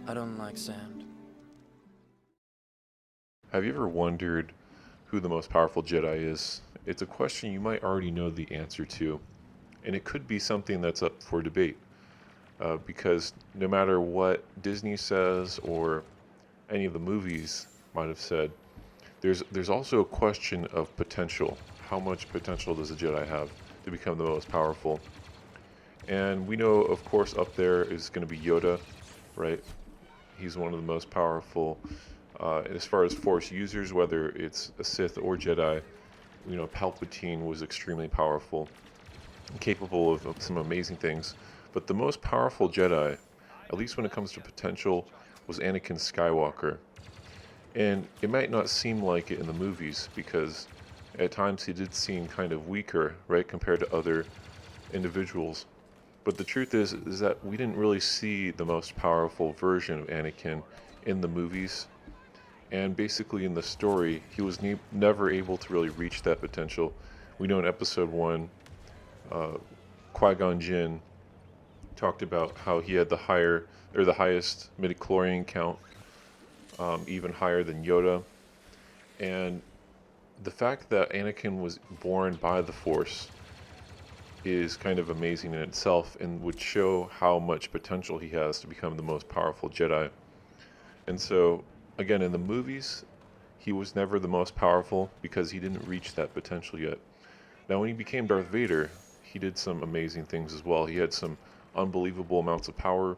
I don't like sand. Have you ever wondered who the most powerful Jedi is? It's a question you might already know the answer to, and it could be something that's up for debate. Because no matter what Disney says or any of the movies might have said, there's also a question of potential. How much potential does a Jedi have to become the most powerful? And we know, of course, up there is going to be Yoda, right? He's one of the most powerful. As far as Force users, whether it's a Sith or Jedi, Palpatine was extremely powerful, capable of some amazing things. But the most powerful Jedi, at least when it comes to potential, was Anakin Skywalker. And it might not seem like it in the movies because at times he did seem kind of weaker, right, compared to other individuals. But the truth is that we didn't really see the most powerful version of Anakin in the movies. And basically, in the story, he was never able to really reach that potential. We know in Episode One, uh, Qui Gon Jinn talked about how he had the highest midichlorian count, even higher than Yoda. And the fact that Anakin was born by the Force is kind of amazing in itself, and would show how much potential he has to become the most powerful Jedi. And so, again, in the movies, he was never the most powerful because he didn't reach that potential yet. Now, when he became Darth Vader, he did some amazing things as well. He had some unbelievable amounts of power.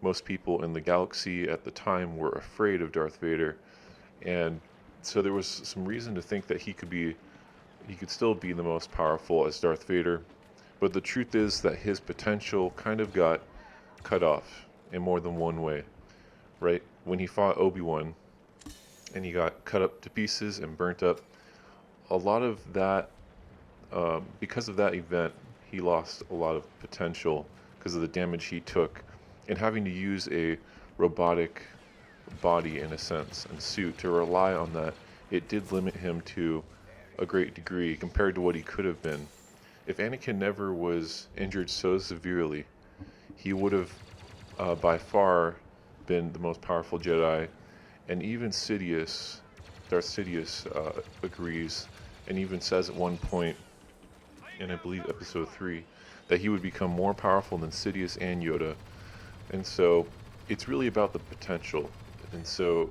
Most people in the galaxy at the time were afraid of Darth Vader, and so there was some reason to think that he could still be the most powerful as Darth Vader. But the truth is that his potential kind of got cut off in more than one way, right? When he fought Obi-Wan and he got cut up to pieces and burnt up, a lot of that, because of that event, he lost a lot of potential because of the damage he took and having to use a robotic body in a sense and suit to rely on that. It did limit him to a great degree compared to what he could have been. If Anakin never was injured so severely, he would have by far been the most powerful Jedi, and even Darth Sidious, agrees, and even says at one point, in I believe Episode 3, that he would become more powerful than Sidious and Yoda. And so it's really about the potential. And so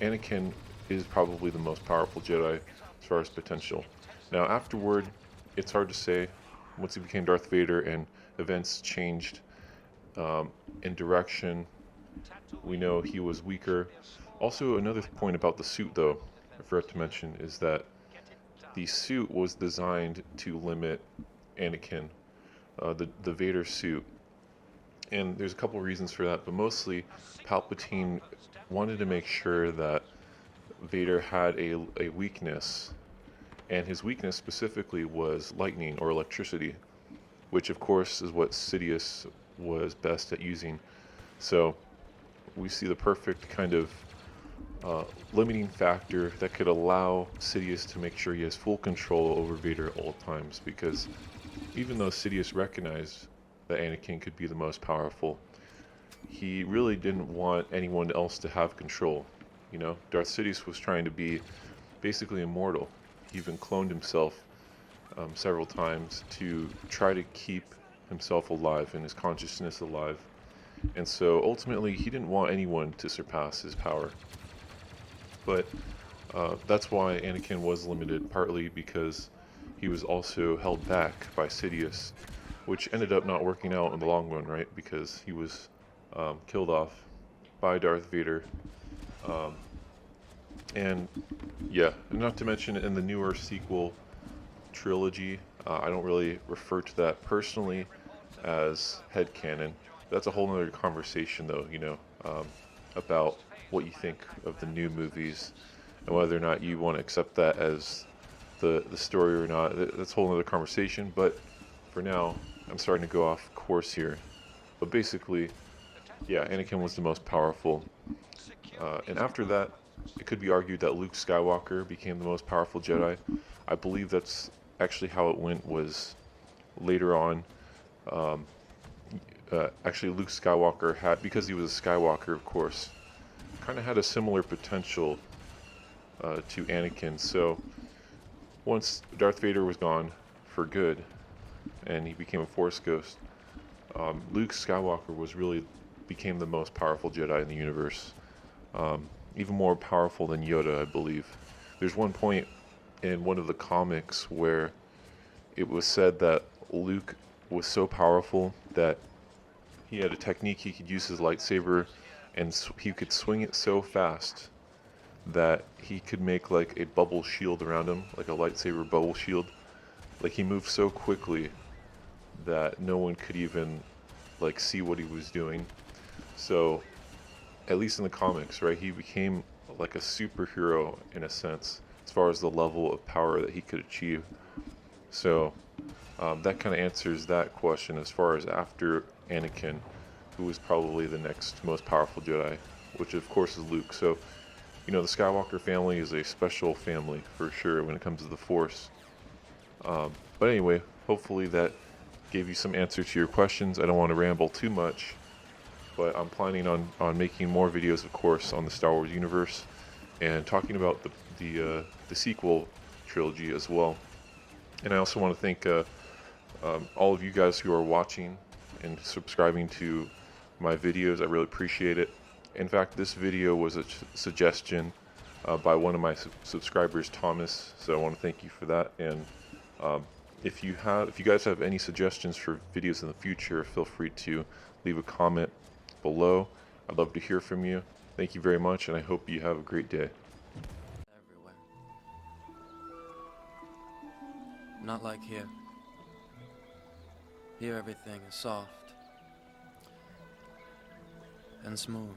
Anakin is probably the most powerful Jedi as far as potential. Now, afterward, it's hard to say. Once he became Darth Vader and events changed in direction, we know he was weaker. Also, another point about the suit, though, I forgot to mention, is that the suit was designed to limit Anakin, the Vader suit. And there's a couple reasons for that, but mostly Palpatine wanted to make sure that Vader had a weakness, and his weakness specifically was lightning or electricity, which of course is what Sidious was best at using. So we see the perfect kind of limiting factor that could allow Sidious to make sure he has full control over Vader at all times, because even though Sidious recognized that Anakin could be the most powerful, he really didn't want anyone else to have control. Darth Sidious was trying to be basically immortal. He even cloned himself several times to try to keep himself alive and his consciousness alive. And so ultimately, he didn't want anyone to surpass his power. But that's why Anakin was limited, partly because he was also held back by Sidious, which ended up not working out in the long run, right? Because he was killed off by Darth Vader. Um, and yeah, not to mention in the newer sequel trilogy, I don't really refer to that personally as headcanon. That's a whole other conversation, though, about what you think of the new movies and whether or not you want to accept that as the story or not. That's a whole other conversation, but for now, I'm starting to go off course here. But basically, yeah, Anakin was the most powerful. And after that, it could be argued that Luke Skywalker became the most powerful Jedi. I believe that's actually how it went, was later on, um, actually Luke Skywalker had, because he was a Skywalker, of course, kind of had a similar potential to Anakin. So once Darth Vader was gone for good, and he became a Force ghost, Luke Skywalker became the most powerful Jedi in the universe. Even more powerful than Yoda, I believe. There's one point in one of the comics where it was said that Luke was so powerful that he had a technique he could use his lightsaber, and he could swing it so fast that he could make like a bubble shield around him, like a lightsaber bubble shield. Like he moved so quickly that no one could even like see what he was doing. So, at least in the comics, right, he became like a superhero in a sense, as far as the level of power that he could achieve. So, that kind of answers that question as far as after Anakin, who was probably the next most powerful Jedi, which of course is Luke. So, the Skywalker family is a special family for sure when it comes to the Force. But anyway, hopefully that gave you some answer to your questions. I don't want to ramble too much, but I'm planning on making more videos, of course, on the Star Wars universe and talking about the sequel trilogy as well. And I also want to thank all of you guys who are watching and subscribing to my videos. I really appreciate it. In fact, this video was a suggestion by one of my subscribers, Thomas. So I want to thank you for that. And if you guys have any suggestions for videos in the future, feel free to leave a comment below. I'd love to hear from you. Thank you very much, and I hope you have a great day. Everywhere. Not like here. Here everything is soft and smooth.